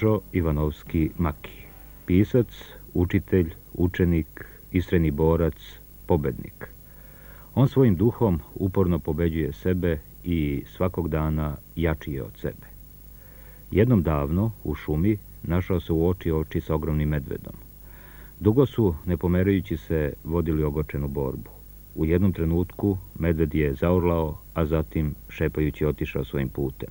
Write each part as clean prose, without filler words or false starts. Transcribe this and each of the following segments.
Jožo Ivanovski Maki. Pisac, učitelj, učenik, istreni borac, pobednik. On svojim duhom uporno pobeđuje sebe i svakog dana jači je od sebe. Jednom davno, u šumi, našao se u oči sa ogromnim medvedom. Dugo su, ne pomerajući se, vodili ogorčenu borbu. U jednom trenutku medved je zaurlao, a zatim, šepajući, otišao svojim putem.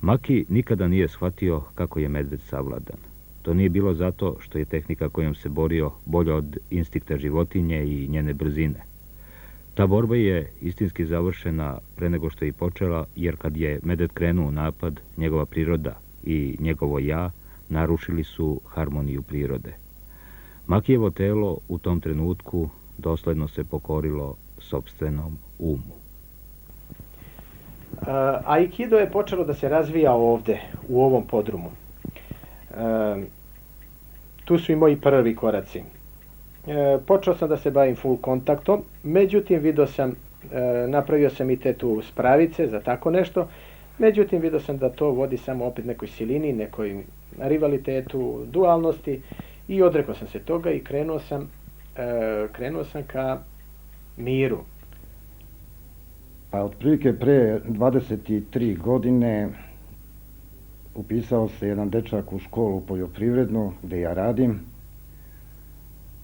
Maki nikada nije shvatio kako je medved savladan. To nije bilo zato što je tehnika kojom se borio bolja od instinkta životinje i njene brzine. Ta borba je istinski završena pre nego što je i počela, jer kad je medved krenuo u napad, njegova priroda i njegovo ja narušili su harmoniju prirode. Makijevo telo u tom trenutku dosledno se pokorilo sopstvenom umu. Aikido je počelo da se razvija ovde, u ovom podrumu. Tu su i moji prvi koraci. Počeo sam da se bavim full kontaktom, međutim napravio sam i te tu spravice za tako nešto, međutim vidio sam da to vodi samo opet nekoj silini, nekoj rivalitetu, dualnosti i odrekao sam se toga i krenuo sam ka miru. Pa otprilike pre 23 godine upisao se jedan dečak u školu poljoprivrednu gde ja radim.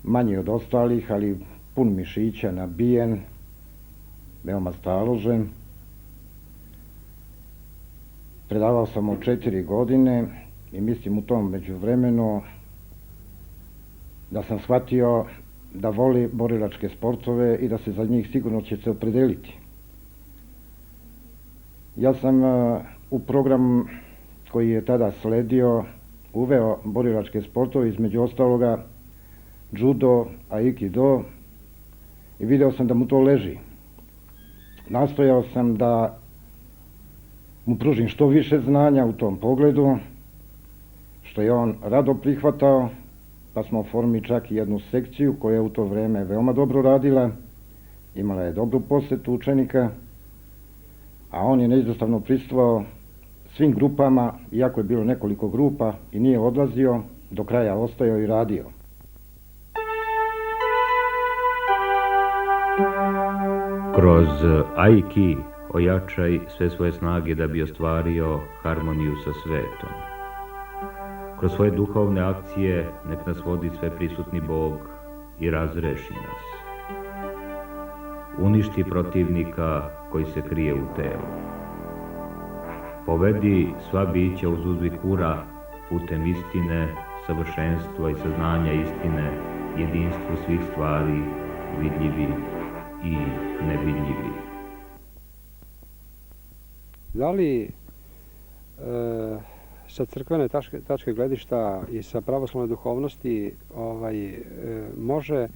Manji od ostalih, ali pun mišića, nabijen, veoma staložen. Predavao sam mu 4 godine i mislim u tom međuvremenu da sam shvatio da voli borilačke sportove i da se za njih sigurno će se opredeliti. Ja sam u program koji je tada sledio uveo borilačke sportove, između ostaloga judo, aikido, i video sam da mu to leži. Nastojao sam da mu pružim što više znanja u tom pogledu, što je on rado prihvatao, pa smo oformili čak i jednu sekciju koja je u to vreme veoma dobro radila, imala je dobru posetu učenika, a on je neizostavno prisustvovao svim grupama, iako je bilo nekoliko grupa, i nije odlazio, do kraja ostajao i radio. Kroz Aiki ojačaj sve svoje snage da bi ostvario harmoniju sa svetom. Kroz svoje duhovne akcije nek nas vodi sveprisutni Bog i razreši nas. Uništi protivnika koji se krije u telu. Povedi sva bića uz uzvik ura putem istine, savršenstva i saznanja istine, jedinstvu svih stvari, vidljivi i nevidljivi. Da li sa crkvene tačke gledišta i sa pravoslavne duhovnosti može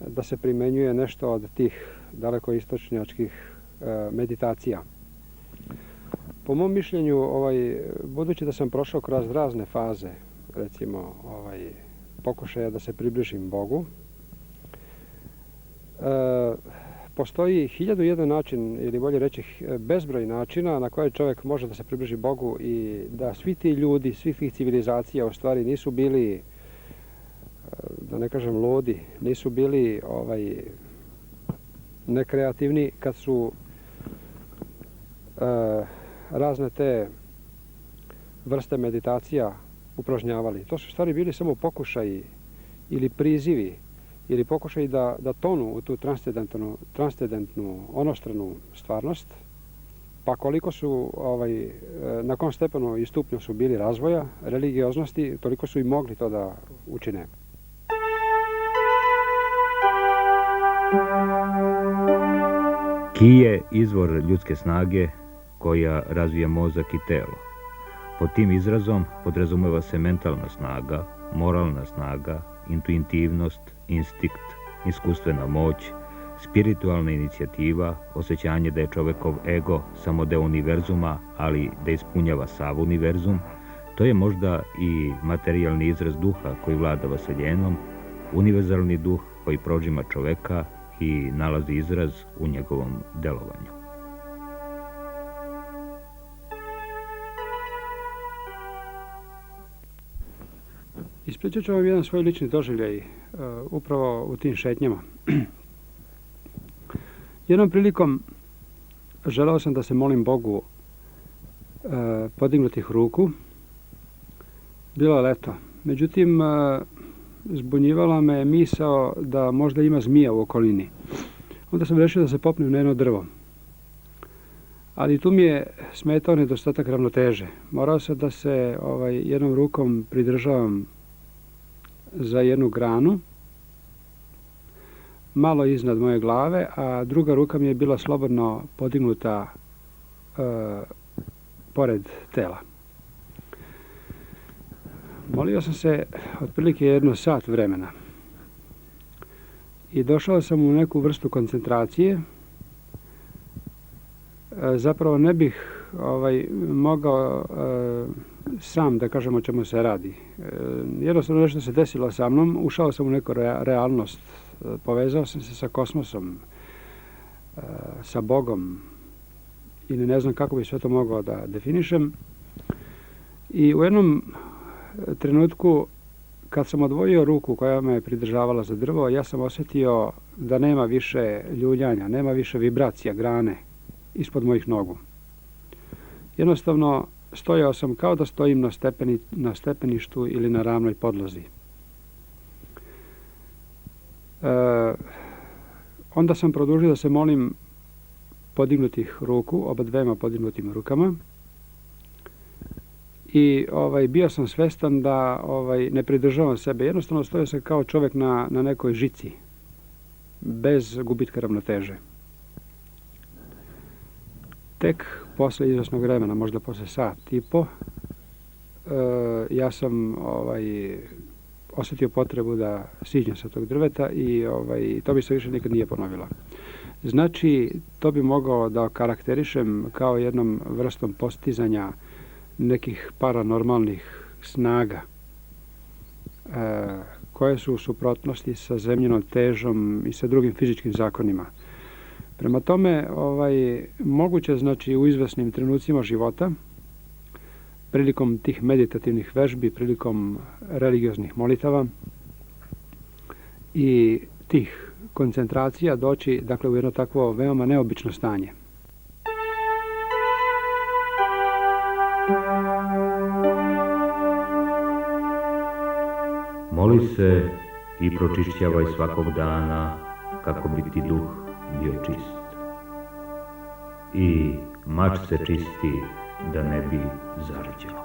da se primenjuje nešto od tih dalekoistočnjačkih meditacija? Po mom mišljenju, budući da sam prošao kroz razne faze, recimo pokušaja da se približim Bogu, postoji 1001 način, ili bolje reći bezbroj načina na koje čovjek može da se približi Bogu, i da svi ti ljudi, svih tih civilizacija u stvari nisu bili, da ne kažem ludi, nisu bili nekreativni kad su razne te vrste meditacija upražnjavali. To su u stvari bili samo pokušaji ili prizivi, ili pokušaji da tonu u tu transcendentnu, onostranu stvarnost, pa koliko su, na kom stepenu i stupnju su bili razvoja, religioznosti, toliko su i mogli to da učine. Ki je izvor ljudske snage koja razvija mozak i telo. Pod tim izrazom podrazumeva se mentalna snaga, moralna snaga, intuitivnost, instinkt, iskustvena moć, spiritualna inicijativa, osjećanje da je čovekov ego samo deo univerzuma, ali da ispunjava sav univerzum. To je možda i materijalni izraz duha koji vlada vaseljenom, univerzalni duh koji prožima čoveka i nalazi izraz u njegovom delovanju. Pričat ću vam jedan svoj lični doživljaj upravo u tim šetnjama. Jednom prilikom želeo sam da se molim Bogu podignutih ruku. Bilo je leto. Međutim, zbunjivala me misao da možda ima zmija u okolini. Onda sam rešio da se popnem na jedno drvo. Ali tu mi je smetao nedostatak ravnoteže. Morao sam da se jednom rukom pridržavam za jednu granu, malo iznad moje glave, a druga ruka mi je bila slobodno podignuta pored tela. Molio sam se otprilike 1 sat vremena i došao sam u neku vrstu koncentracije. Zapravo ne bih mogao sam da kažem o čemu se radi. Jednostavno nešto se desilo sa mnom, ušao sam u neku realnost, povezao sam se sa kosmosom, sa Bogom ili ne znam kako bi sve to mogao da definišem. I u jednom trenutku kad sam odvojio ruku koja me je pridržavala za drvo, ja sam osjetio da nema više ljuljanja, nema više vibracija grane ispod mojih nogu. Jednostavno stojao sam kao da stojim na stepeništu ili na ravnoj podlozi. Onda sam produžio da se molim podignutih ruku, oba dvema podignutim rukama. I bio sam svestan da ne pridržavam sebe. Jednostavno stojao sam kao čovjek na nekoj žici, bez gubitka ravnoteže. Tek posle izvesnog vremena, možda posle sat i po, ja sam osjetio potrebu da siđem sa tog drveta i to bi se više nikad nije ponovilo. Znači, to bi mogao da karakterišem kao jednom vrstom postizanja nekih paranormalnih snaga koje su u suprotnosti sa zemljinom težom i sa drugim fizičkim zakonima. Prema tome, moguće znači u izvesnim trenucima života, prilikom tih meditativnih vežbi, prilikom religioznih molitava i tih koncentracija doći dakle u jedno takvo veoma neobično stanje. Moli se i pročišćavaj svakog dana kako bi ti duh bio čist. I mač se čisti da ne bi zarđao.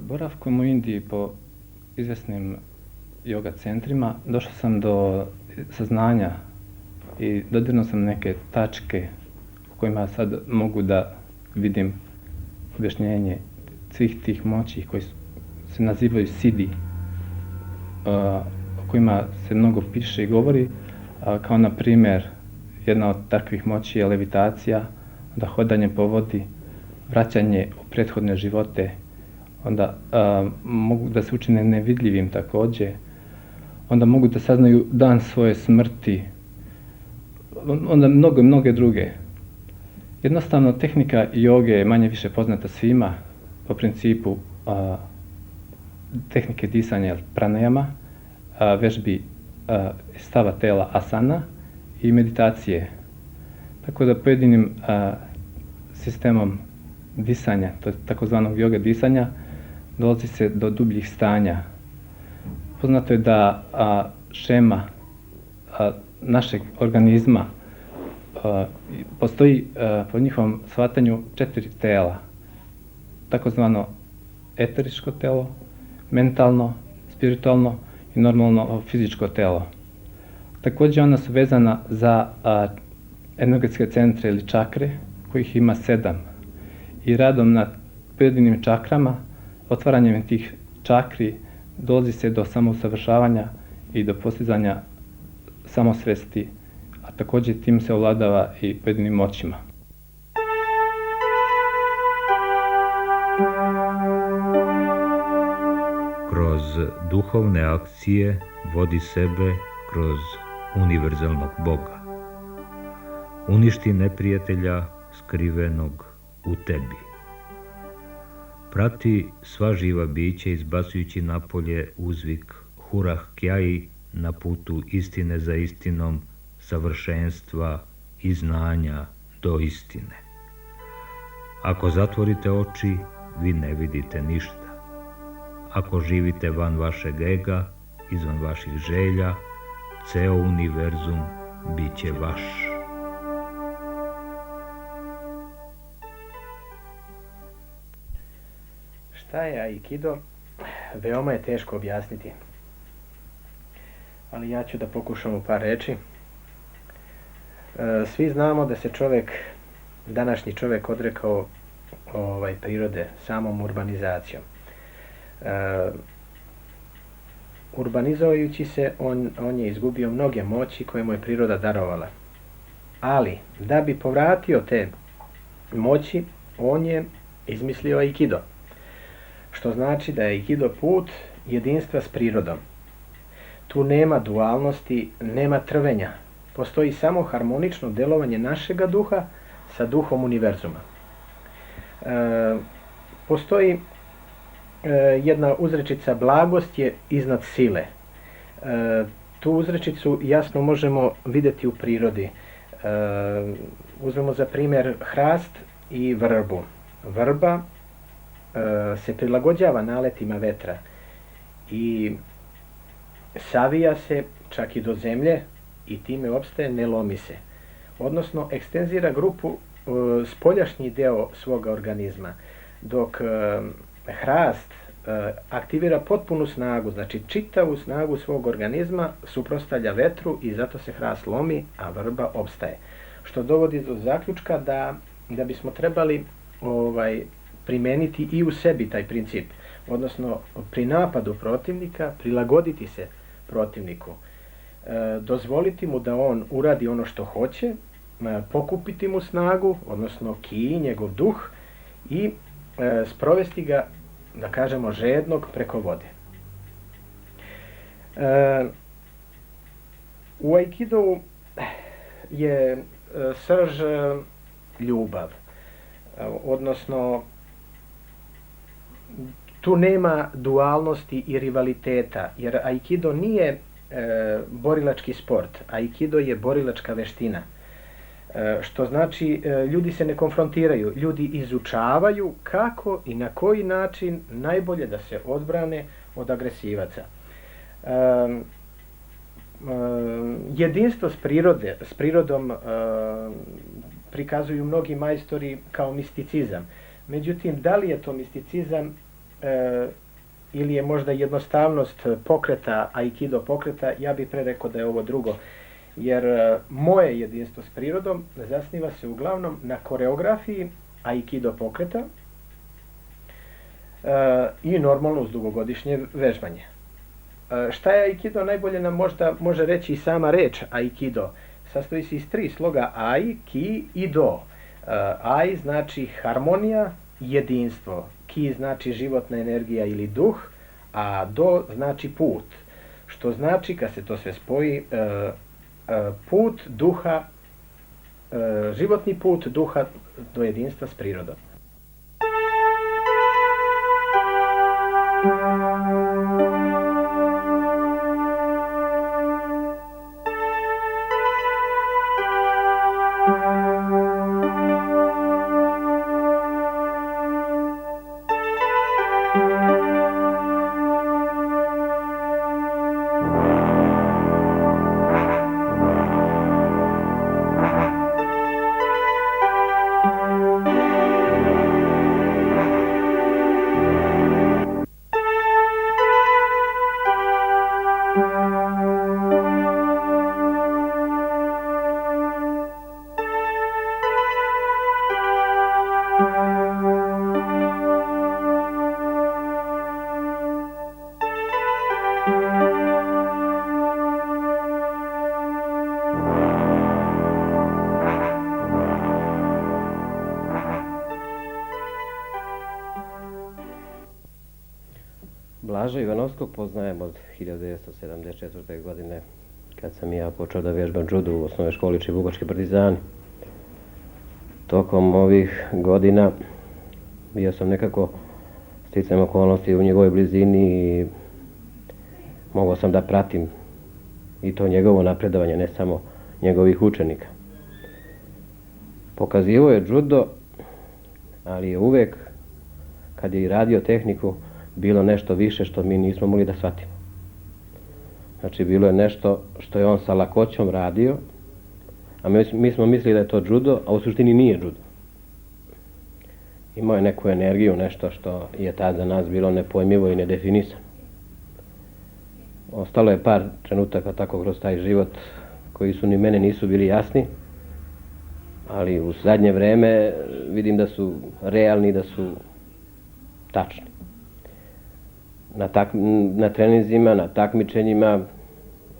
Boravkom u Indiji po izvesnim yoga centrima došao sam do saznanja i dodirnuo sam neke tačke u kojima sad mogu da vidim objašnjenje svih tih moći koji se nazivaju siddhi, o kojima se mnogo piše i govori, kao na primjer jedna od takvih moći je levitacija, onda hodanje po vodi, vraćanje u prethodne živote, onda mogu da se učine nevidljivim takođe, onda mogu da saznaju dan svoje smrti, onda mnoge druge. Jednostavno, tehnika joge je manje više poznata svima po principu tehnike disanja pranayama, vežbi stava tela asana i meditacije. Tako da pojedinim sistemom disanja, to je takozvanog joga disanja, dolazi se do dubljih stanja. Poznato je da šema našeg organizma postoji po njihovom shvatanju 4 tela, takozvano eteričko telo, mentalno, spiritualno i normalno fizičko telo. Takođe ona su vezana za energetske centre ili čakre, kojih ima 7. I radom na pojedinim čakrama, otvaranjem tih čakri, dolazi se do samousavršavanja i do postizanja samosvesti, a takođe tim se ovladava i pojedinim moćima. Kroz duhovne akcije vodi sebe kroz univerzalnog Boga. Uništi neprijatelja skrivenog u tebi. Prati sva živa bića izbacujući napolje uzvik Hurah Kjai na putu istine za istinom, savršenstva i znanja do istine. Ako zatvorite oči, vi ne vidite ništa. Ako živite van vašeg ega, izvan vaših želja, ceo univerzum bit će vaš. Šta je aikido? Veoma je teško objasniti. Ali ja ću da pokušam u par reči. Svi znamo da se današnji čovjek odrekao prirode samom urbanizacijom. Urbanizujući se, on je izgubio mnoge moći koje mu je priroda darovala. Ali, da bi povratio te moći, on je izmislio aikido. Što znači da je aikido put jedinstva s prirodom. Tu nema dualnosti, nema trvenja. Postoji samo harmonično delovanje našega duha sa duhom univerzuma. Postoji jedna uzrečica, blagost je iznad sile. Tu uzrečicu jasno možemo vidjeti u prirodi. Uzmemo za primjer hrast i vrbu. Vrba se prilagođava naletima vetra i savija se čak i do zemlje i time opstaje, ne lomi se. Odnosno, ekstenzira grupu spoljašnji deo svoga organizma, dok hrast aktivira potpunu snagu, znači čitavu snagu svog organizma suprotstavlja vetru i zato se hrast lomi, a vrba opstaje. Što dovodi do zaključka da bismo trebali primeniti i u sebi taj princip, odnosno pri napadu protivnika prilagoditi se protivniku, dozvoliti mu da on uradi ono što hoće, pokupiti mu snagu, odnosno ki, njegov duh, i sprovesti ga, da kažemo, žednog preko vode. U aikidu je srž ljubav, odnosno tu nema dualnosti i rivaliteta, jer aikido nije borilački sport, aikido je borilačka veština. Što znači, ljudi se ne konfrontiraju, ljudi izučavaju kako i na koji način najbolje da se odbrane od agresivaca. Jedinstvo s prirodom prikazuju mnogi majstori kao misticizam. Međutim, da li je to misticizam ili je možda jednostavnost pokreta, aikido pokreta, ja bih pre rekao da je ovo drugo. Jer moje jedinstvo s prirodom zasniva se uglavnom na koreografiji aikido pokreta i normalno uz dugogodišnje vežbanje. Šta je aikido? Najbolje nam možda može reći i sama reč aikido. Sastoji se iz 3 sloga ai, ki i do. Ai znači harmonija, jedinstvo. Ki znači životna energija ili duh, a do znači put. Što znači, kad se to sve spoji, put duha, životni put duha do jedinstva s prirodom. Blaža Ivanovskog poznajem od 1974. godine, kad sam ja počeo da vježbam judo u osnovnoj školi Čibugočki partizani. Tokom ovih godina bio sam nekako sticajem okolnosti u njegovoj blizini i mogao sam da pratim i to njegovo napredovanje, ne samo njegovih učenika. Pokazivao je judo, ali je uvek, kad je i radio tehniku, bilo nešto više što mi nismo mogli da shvatimo. Znači, bilo je nešto što je on sa lakoćom radio, a mi smo mislili da je to judo, a u suštini nije judo. Imao je neku energiju, nešto što je tad za nas bilo nepojmljivo i nedefinisano. Ostalo je par trenutaka tako kroz taj život koji su ni mene nisu bili jasni, ali u zadnje vreme vidim da su realni, da su tačni. Na treninzima, na takmičenjima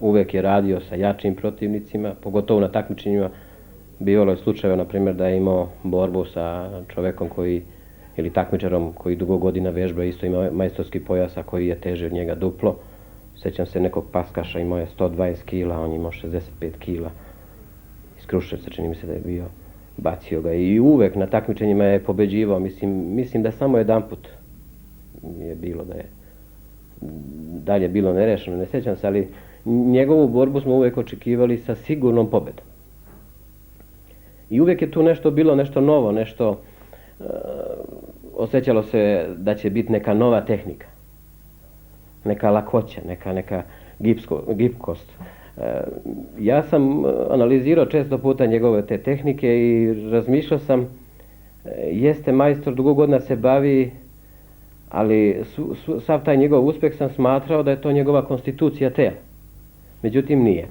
uvek je radio sa jačim protivnicima, pogotovo na takmičenjima. Bivalo je slučajeva, na primjer, da je imao borbu sa čovekom ili takmičarom koji dugo godina vežba, isto ima majstorski pojas, a koji je teži od njega duplo. Sećam se nekog paskaša, imao je 120 kila, on imao 65 kila. Iz Kruševca, čini mi se da je bio, bacio ga i uvek na takmičenjima je pobeđivao. Mislim da samo jedanput je bilo da je dalje bilo nerešeno, ne sećam se, ali njegovu borbu smo uvek očekivali sa sigurnom pobedom. I uvek je tu nešto bilo, nešto novo, nešto osjećalo se da će biti neka nova tehnika, neka lakoća, neka gipkost. Ja sam analizirao često puta njegove te tehnike i razmišljao sam, jeste majstor, dugo godina se bavi, ali sav taj njegov uspeh sam smatrao da je to njegova konstitucija tela. Međutim, nije.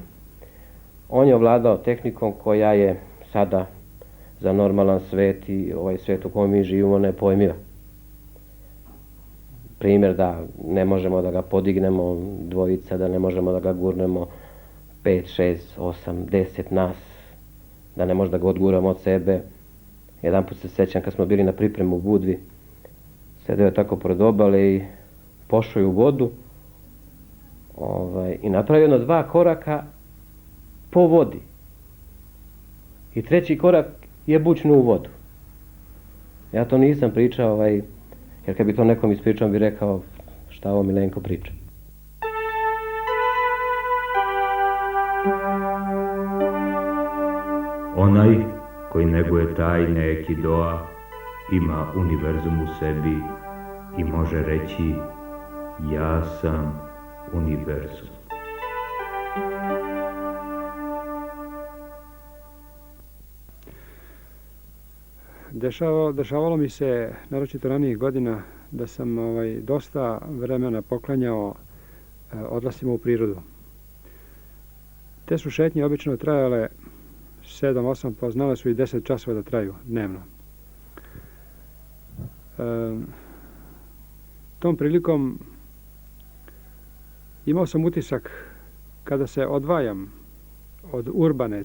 On je ovladao tehnikom koja je sada za normalan svet i ovaj svet u kojem mi živimo nepojmljiva. Primjer da ne možemo da ga podignemo dvojica, da ne možemo da ga gurnemo 5, 6, 8, 10 nas, da ne možemo da ga odguramo od sebe. Jedan put se sećam kad smo bili na pripremu u Budvi, sedeo je tako pored obale i pošao je u vodu i napravio jedno 2 koraka po vodi. I 3. korak je bućnuo u vodu. Ja to nisam pričao, jer kad bi to nekom ispričao, bi rekao šta ovo Milenko priča. Onaj koji neguje tajne Aikidoa ima univerzum u sebi i može reći ja sam univerzum. Dešavalo mi se, naročito ranijih godina, da sam dosta vremena poklanjao odlascima u prirodu. Te su šetnje obično trajale 7-8, pa znale su i 10 časova da traju dnevno. Tom prilikom imao sam utisak, kada se odvajam od urbane,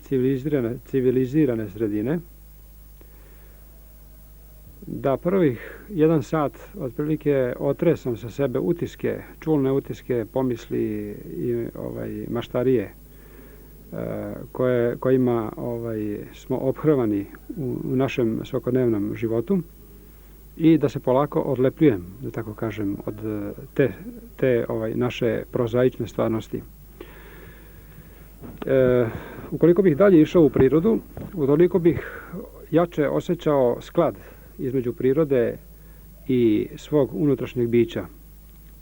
civilizirane sredine, da prvih 1 sat otprilike otresam sa sebe utiske, čulne utiske, pomisli i maštarije kojima smo ophrvani u našem svakodnevnom životu i da se polako odlepljujem, da tako kažem, od te naše prozaične stvarnosti. Ukoliko bih dalje išao u prirodu, utoliko bih jače osjećao sklad između prirode i svog unutrašnjeg bića.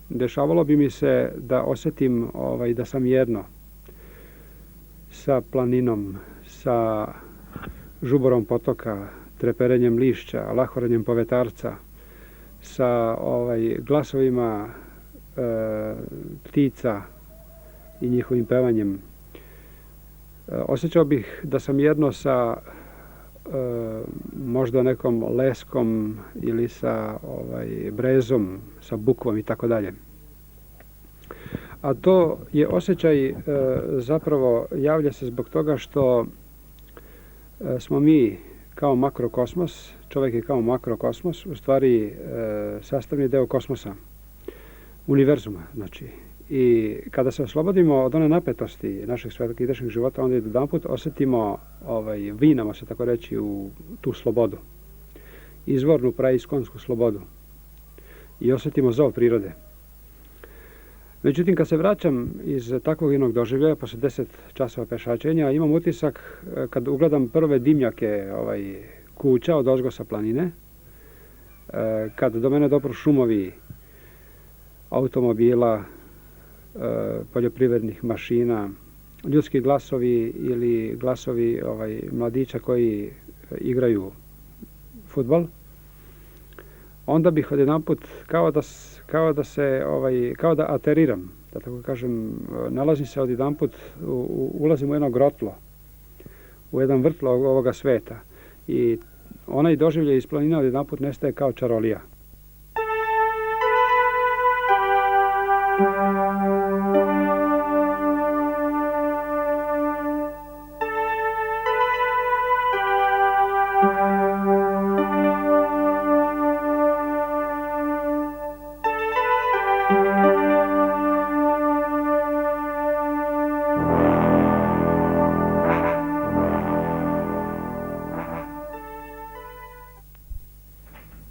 Dešavalo bi mi se da osjetim da sam jedno sa planinom, sa žuborom potoka, treperenjem lišća, lahorenjem povetarca, sa glasovima ptica i njihovim pevanjem. Osjećao bih da sam jedno sa možda nekom leskom ili sa brezom, sa bukvom i tako dalje. A to je osjećaj zapravo javlja se zbog toga što smo mi kao makrokosmos, čovjek je kao makrokosmos, u stvari sastavni deo kosmosa. univerzuma, znači. I kada se oslobodimo od one napetosti našeg svetokidašnjeg života, onda jedanput osjetimo, vinamo se tako reći, u tu slobodu. Izvornu praiskonsku slobodu. I osjetimo zov prirode. Međutim, kad se vraćam iz takvog jednog doživljaja, posle 10 časova pešačenja, imam utisak, kad ugledam prve dimnjake kuća od ozgo sa planine, kad do mene dopru šumovi automobila, poljoprivrednih mašina, ljudski glasovi ili glasovi mladića koji igraju fudbal, onda bih odjedanput kao da ateriram, da tako kažem, nalazim se odjedanput, ulazim u jedno grotlo, u jedan vrtlo ovoga sveta i onaj doživljaj iz planina odjedanput nestaje kao čarolija.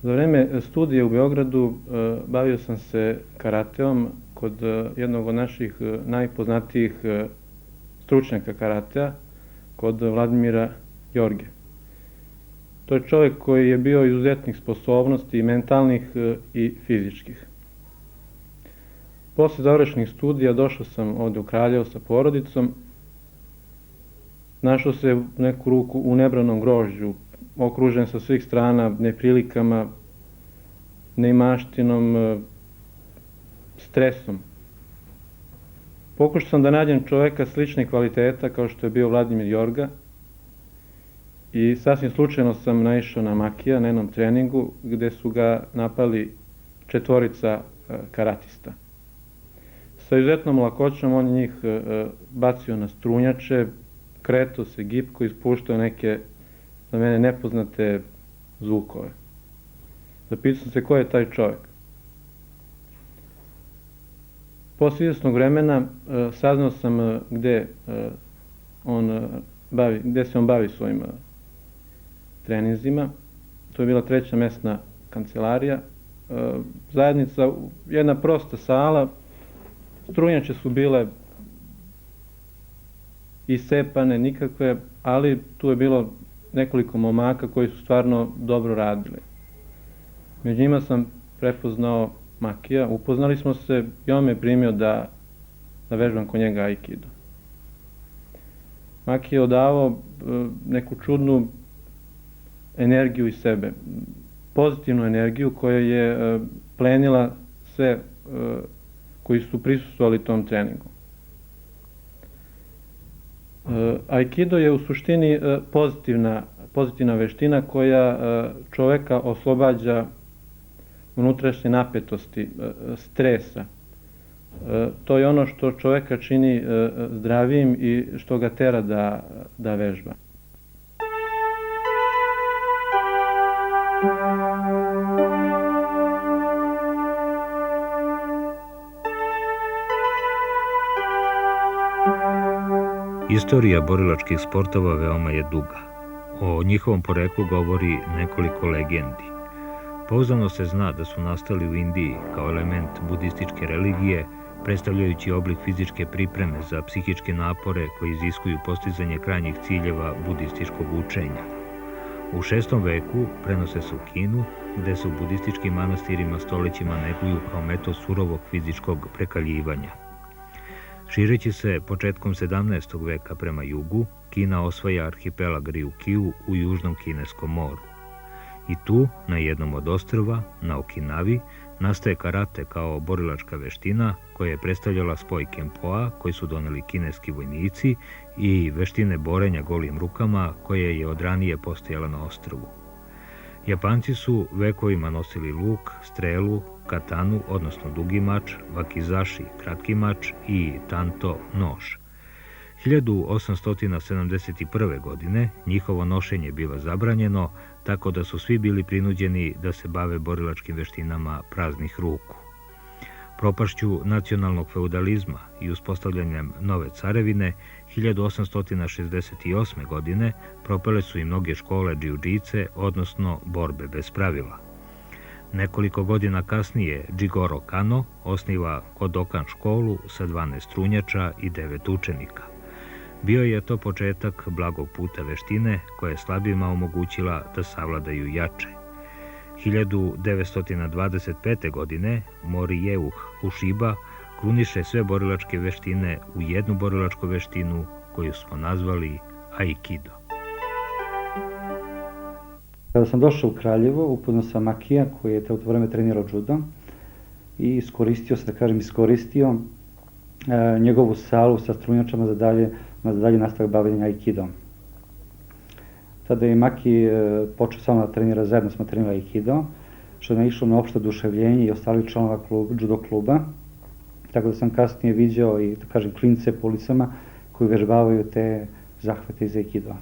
Za vreme studije u Beogradu bavio sam se karateom kod jednog od naših najpoznatijih stručnjaka karatea, kod Vladimira Jorge. To je čovjek koji je bio izuzetnih sposobnosti, i mentalnih i fizičkih. Posle završenih studija došao sam ovde u Kraljevo sa porodicom, našao se u neku ruku u nebranom grožđu, okružen sa svih strana neprilikama, neimaštinom, stresom. Pokušao sam da nađem čoveka sličnih kvaliteta kao što je bio Vladimir Jorga i sasvim slučajno sam naišao na Makija na jednom treningu gde su ga napali 4 karatista. Sa izuzetnom lakoćom on je njih bacio na strunjače, kretao se gipko, ispuštao neke za mene nepoznate zvukove. Zapitao sam se ko je taj čovjek. Posle izvesnog vremena saznao sam gde se on bavi svojim treninzima. To je bila 3. mesna kancelarija. Zajednica, jedna prosta sala, strunjače su bile isepane, nikakve, ali tu je bilo nekoliko momaka koji su stvarno dobro radili. Među njima sam prepoznao Makija, upoznali smo se i on me je primio da vežbam kod njega aikido. Maki je odavao neku čudnu energiju iz sebe, pozitivnu energiju koja je plenila sve koji su prisustvovali tom treningu. Aikido je u suštini pozitivna veština koja čoveka oslobađa unutrašnje napetosti, stresa. To je ono što čoveka čini zdravijim i što ga tera da vežba. Istorija borilačkih sportova veoma je duga. O njihovom poreklu govori nekoliko legendi. Pouzdano se zna da su nastali u Indiji kao element budističke religije, predstavljajući oblik fizičke pripreme za psihičke napore koji iziskuju postizanje krajnjih ciljeva budističkog učenja. U 6. veku prenose se u Kinu, gde se u budističkim manastirima stolećima neguju kao metod surovog fizičkog prekaljivanja. Šireći se početkom 17. veka prema jugu, Kina osvaja arhipelag Ryukyu u južnom kineskom moru. I tu, na jednom od ostrva, na Okinavi, nastaje karate kao borilačka veština koja je predstavljala spoj kempoa koji su doneli kineski vojnici i veštine borenja golim rukama koja je od ranije postojala na ostrvu. Japanci su vekovima nosili luk, strelu, katanu, odnosno dugi mač, wakizashi, kratki mač i tanto, nož. 1871. godine njihovo nošenje biva zabranjeno, tako da su svi bili prinuđeni da se bave borilačkim veštinama praznih ruku. Propašću nacionalnog feudalizma i uspostavljanjem nove carevine, 1868. godine propale su i mnoge škole džiudžice, odnosno borbe bez pravila. Nekoliko godina kasnije Jigoro Kano osniva Kodokan školu sa 12 strunjača i 9 učenika. Bio je to početak blagog puta veštine koja je slabima omogućila da savladaju jače. 1925. godine Morihei Ueshiba kruniše sve borilačke veštine u jednu borilačku veštinu koju smo nazvali Aikido. Kada sam došao u Kraljevo, upoznao sam Makija koji je u to vreme trenirao judo i iskoristio njegovu salu sa strunjačama za dalje nastavak bavljenja Aikidom. Tada je Maki počeo samo da trenira, zajedno smo trenirali Aikido, što je naišlo na opšte oduševljenje i ostalih članova judo kluba, tako da sam kasnije viđao i, da kažem, klince po ulicama koji vežbavaju te zahvate iz Aikidoa.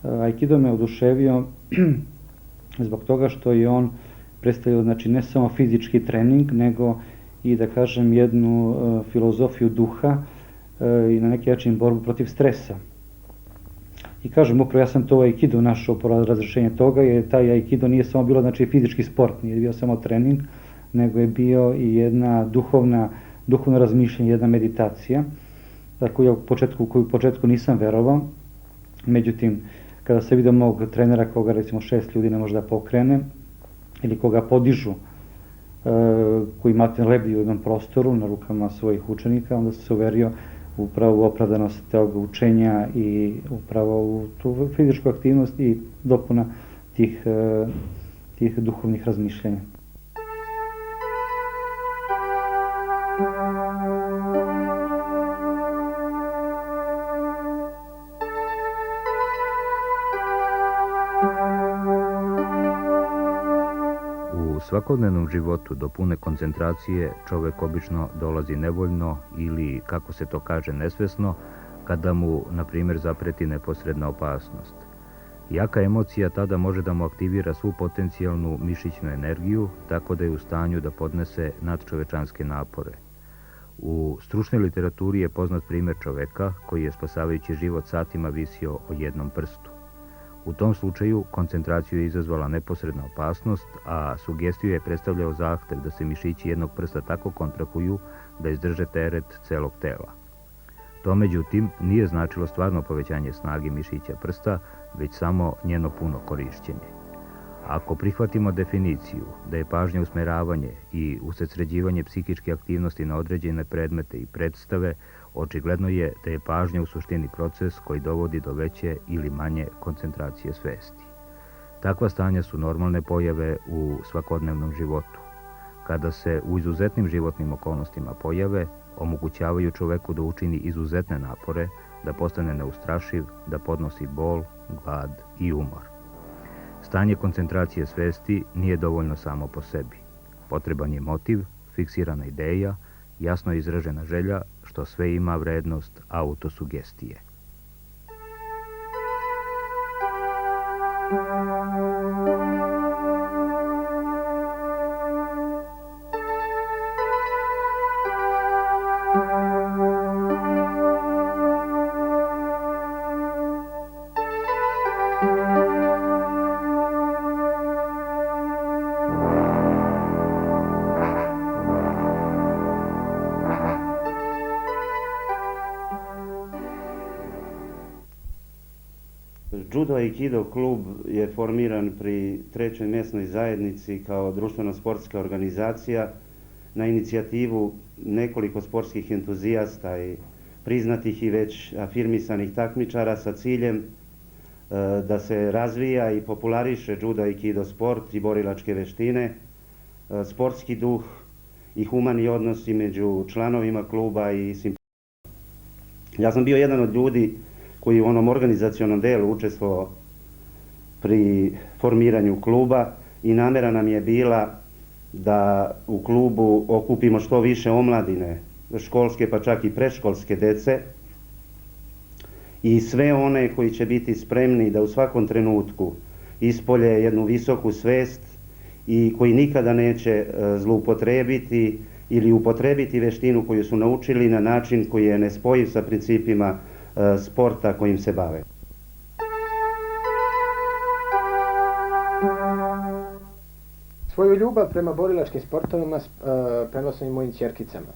Aikido me oduševio zbog toga što je on predstavio, znači, ne samo fizički trening, nego i, da kažem, jednu filozofiju duha i na neki način borbu protiv stresa. I kažem, upravo ja sam to u Aikidu našao po razrešenje toga, jer taj Aikido nije samo bilo, znači, fizički sport, nije bio samo trening, nego je bio i jedna duhovno razmišljanje, jedna meditacija, koju u početku nisam verovao. Međutim, kada se vidio mog trenera koga recimo 6 ljudi ne može da pokrene ili koga podižu, koji imate lebdi u jednom prostoru na rukama svojih učenika, onda sam se uverio upravo u opravdanost tog učenja i upravo u tu fizičku aktivnost i dopuna tih duhovnih razmišljanja. U svakodnevnom životu do pune koncentracije čovek obično dolazi nevoljno ili, kako se to kaže, nesvesno, kada mu, na primjer, zapreti neposredna opasnost. Jaka emocija tada može da mu aktivira svu potencijalnu mišićnu energiju, tako da je u stanju da podnese nadčovečanske napore. U stručnoj literaturi je poznat primjer čoveka koji je, spasavajući život, satima visio o jednom prstu. U tom slučaju koncentraciju je izazvala neposredna opasnost, a sugestiju je predstavljao zahtev da se mišići jednog prsta tako kontrahuju da izdrže teret celog tela. To, međutim, nije značilo stvarno povećanje snage mišića prsta, već samo njeno puno korišćenje. Ako prihvatimo definiciju da je pažnja usmeravanje i usredsređivanje psihičke aktivnosti na određene predmete i predstave, očigledno je da je pažnja u suštini proces koji dovodi do veće ili manje koncentracije svesti. Takva stanja su normalne pojave u svakodnevnom životu. Kada se u izuzetnim životnim okolnostima pojave, omogućavaju čoveku da učini izuzetne napore, da postane neustrašiv, da podnosi bol, glad i umor. Stanje koncentracije svesti nije dovoljno samo po sebi. Potreban je motiv, fiksirana ideja, jasno izražena želja, što sve ima vrednost autosugestije. Judo Aikido klub je formiran pri 3. mjesnoj zajednici kao društveno-sportska organizacija na inicijativu nekoliko sportskih entuzijasta i priznatih i već afirmisanih takmičara sa ciljem da se razvija i populariše judo aikido sport i borilačke veštine, sportski duh i humani odnosi među članovima kluba i simpatizera. Ja sam bio jedan od ljudi koji u onom organizacionom delu učestvovao pri formiranju kluba i namera nam je bila da u klubu okupimo što više omladine, školske pa čak i predškolske dece i sve one koji će biti spremni da u svakom trenutku ispolje jednu visoku svest i koji nikada neće zloupotrijebiti ili upotrijebiti veštinu koju su naučili na način koji je nespojiv sa principima sporta kojim se bave. Svoju ljubav prema borilačkim sportovima prenosim i mojim ćerkicama,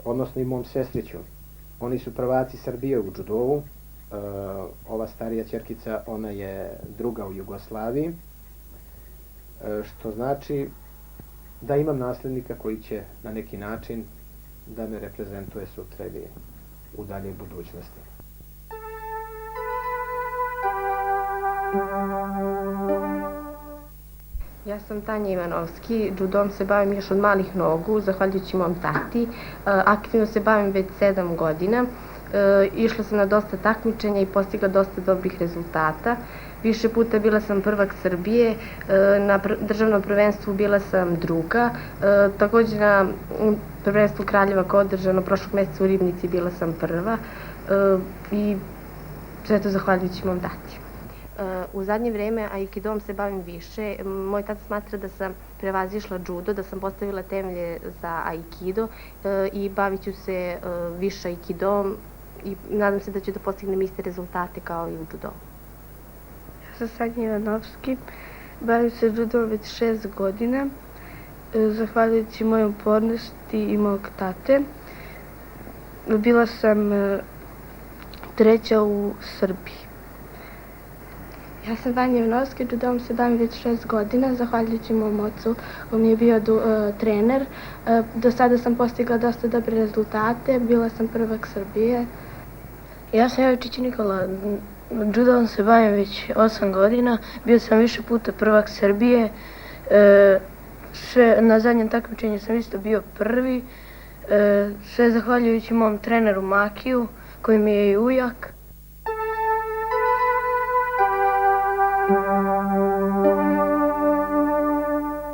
odnosno i mom sestriću. Oni su prvaci Srbije u džudovu. Ova starija ćerkica, ona je druga u Jugoslaviji, što znači da imam nasljednika koji će na neki način da me reprezentuje sutra ili u daljoj budućnosti. Ja sam Tanja Ivanovski, džudom se bavim još od malih nogu, zahvaljujući mom tati. Aktivno se bavim već 7 godina. Išla sam na dosta takmičenja i postigla dosta dobrih rezultata. Više puta bila sam prvak Srbije, na državnom prvenstvu bila sam druga, također na prvenstvu Kraljeva koje je održano prošlog mjeseca u Ribnici bila sam prva i sve to zahvaljujući mom tati. U zadnje vrijeme aikidom se bavim više. Moj tata smatra da sam prevazišla judo, da sam postavila temelje za aikido i bavit ću se više aikidom i nadam se da ću da postignem iste rezultate kao i u judovu. Ja sam Sanja Ivanovski, bavim se judom već 6 godina, zahvaljujući mojoj upornosti i mog tate. Bila sam treća u Srbiji. Ja sam Vanja Ivanovski, judom se bavim već 6 godina, zahvaljujući mom ocu, on je bio trener. Do sada sam postigla dosta dobre rezultate, bila sam prvak Srbije. Ja sam Jovičić Nikola, judom se bavim već 8 godina, bio sam više puta prvak Srbije. Na zadnjem takmičenju sam isto bio prvi, sve zahvaljujući mom treneru Makiju, koji mi je i ujak.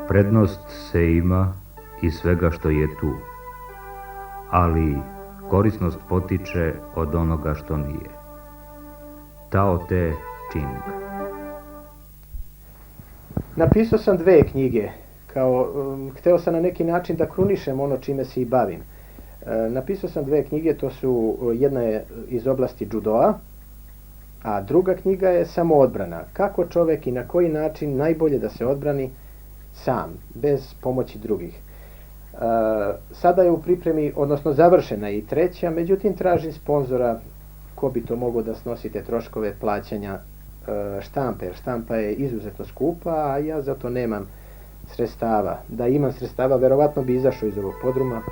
Prednost se ima iz svega što je tu, ali korisnost potiče od onoga što nije. Tao Te Ching. Napisao sam 2 knjige. Hteo sam na neki način da krunišem ono čime se i bavim. Napisao sam 2 knjige, jedna je iz oblasti judoa, a druga knjiga je samoodbrana. Kako čovjek i na koji način najbolje da se odbrani sam, bez pomoći drugih. Sada je u pripremi, odnosno završena i 3, međutim tražim sponzora ko bi to mogao da snosi te troškove plaćanja štampe, jer štampa je izuzetno skupa, a ja za to nemam sredstava. Da imam sredstava, verovatno bi izašao iz ovog podruma.